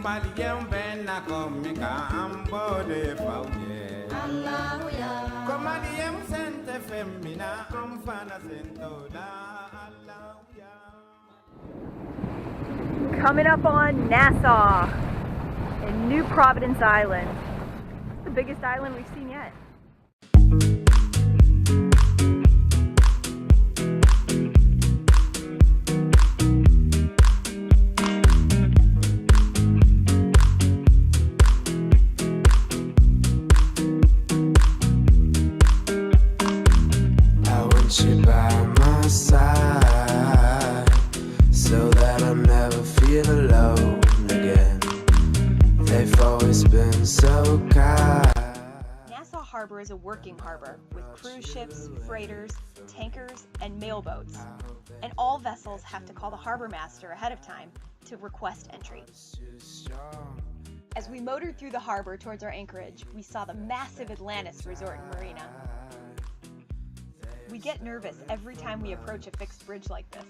Malien bena komika ambode fauye. Alleluia. Komalien sente femina amfana sentoda. Alleluia. Coming up on Nassau and New Providence Island. It's the biggest island we've seen yet. So that I'll never feel alone again. They've always been so kind. Nassau Harbor is a working harbor with cruise ships, freighters, tankers, and mail boats. And all vessels have to call the harbor master ahead of time to request entry. As we motored through the harbor towards our anchorage, we saw the massive Atlantis Resort and Marina. We get nervous every time we approach a fixed bridge like this.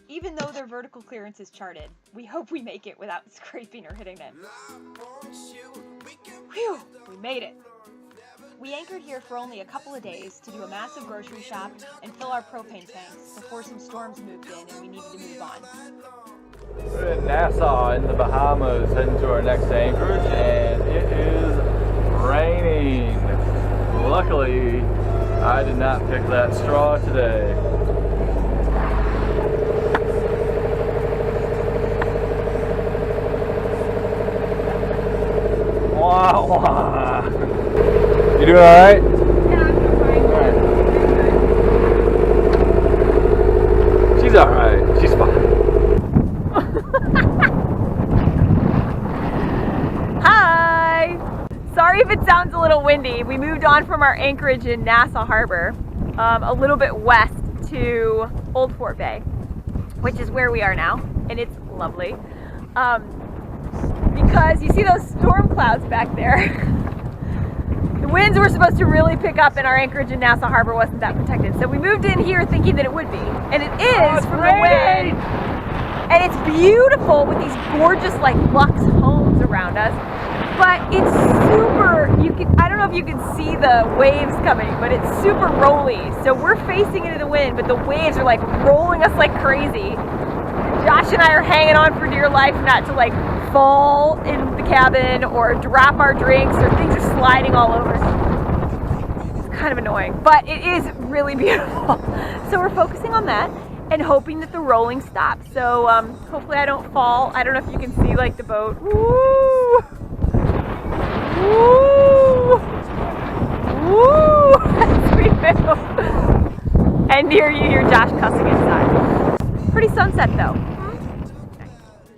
Even though their vertical clearance is charted, we hope we make it without scraping or hitting it. Whew, we made it. We anchored here for only a couple of days to do a massive grocery shop and fill our propane tanks before some storms moved in and we needed to move on. We're in Nassau in the Bahamas, heading to our next anchorage, and it is raining. Luckily, I did not pick that straw today. Wah, wah. You doing alright? Yeah, I'm doing fine. Alright. She's alright. She's fine. Hi! Sorry if it sounds a little windy. We moved on from our anchorage in Nassau Harbor a little bit west to Old Fort Bay, which is where we are now, and it's lovely. Because you see those storm clouds back there. The winds were supposed to really pick up and our anchorage in Nassau Harbor wasn't that protected. So we moved in here thinking that it would be. And it is from the wind. And it's beautiful with these gorgeous like luxe homes around us. But it's super, I don't know if you can see the waves coming, but it's super rolly. So we're facing into the wind, but the waves are like rolling us like crazy. Josh and I are hanging on for dear life not to like fall in the cabin or drop our drinks or things are sliding all over. It's kind of annoying, but it is really beautiful. So we're focusing on that and hoping that the rolling stops. So hopefully I don't fall. I don't know if you can see like the boat. Woo! Woo! Woo! As we move. And near you hear Josh cussing inside. Pretty sunset though.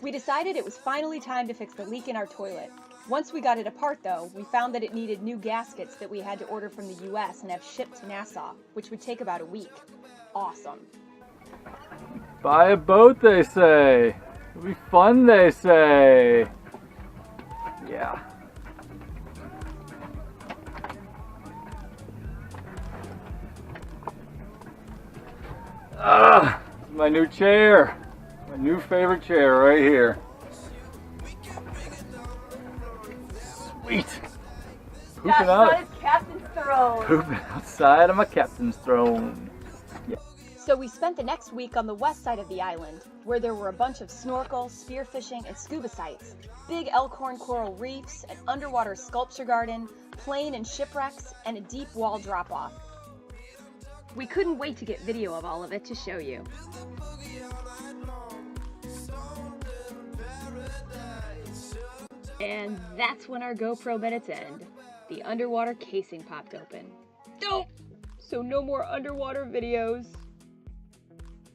We decided it was finally time to fix the leak in our toilet. Once we got it apart though, we found that it needed new gaskets that we had to order from the US and have shipped to Nassau, which would take about a week. Awesome. Buy a boat, they say. It'll be fun, they say. Yeah. Ah, my new chair. My new favorite chair right here. Sweet. Pooping out. That's his captain's throne. Pooping outside of my captain's throne. Yeah. So we spent the next week on the west side of the island, where there were a bunch of snorkel, spearfishing, and scuba sites, big elkhorn coral reefs, an underwater sculpture garden, plane and shipwrecks, and a deep wall drop-off. We couldn't wait to get video of all of it to show you. And that's when our GoPro met its end. The underwater casing popped open. Nope! So no more underwater videos.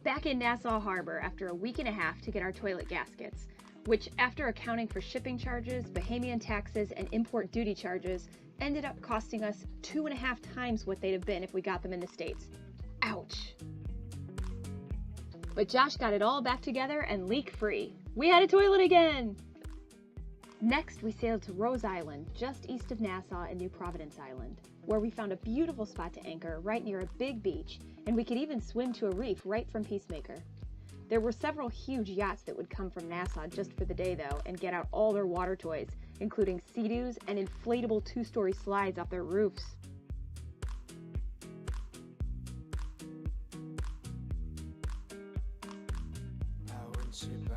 Back in Nassau Harbor after a week and a half to get our toilet gaskets, which after accounting for shipping charges, Bahamian taxes, and import duty charges, ended up costing us 2.5 times what they'd have been if we got them in the States. Ouch. But Josh got it all back together and leak-free. We had a toilet again! Next, we sailed to Rose Island, just east of Nassau and New Providence Island, where we found a beautiful spot to anchor right near a big beach, and we could even swim to a reef right from Peacemaker. There were several huge yachts that would come from Nassau just for the day though, and get out all their water toys, including Sea-Doos and inflatable 2-story slides off their roofs. I want you by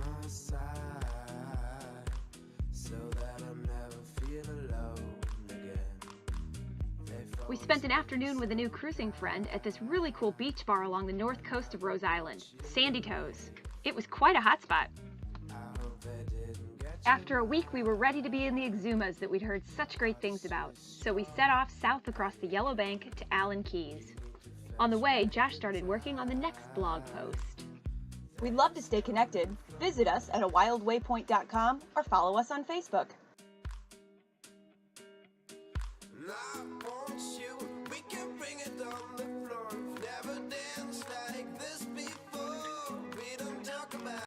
my side, so that I never feel alone again. We spent an afternoon with a new cruising friend at this really cool beach bar along the north coast of Rose Island, Sandy Toes. It was quite a hot spot. After a week, we were ready to be in the Exumas that we'd heard such great things about, so we set off south across the Yellow Bank to Allen Keys. On the way, Josh started working on the next blog post. We'd love to stay connected. Visit us at awildwaypoint.com or follow us on Facebook. Not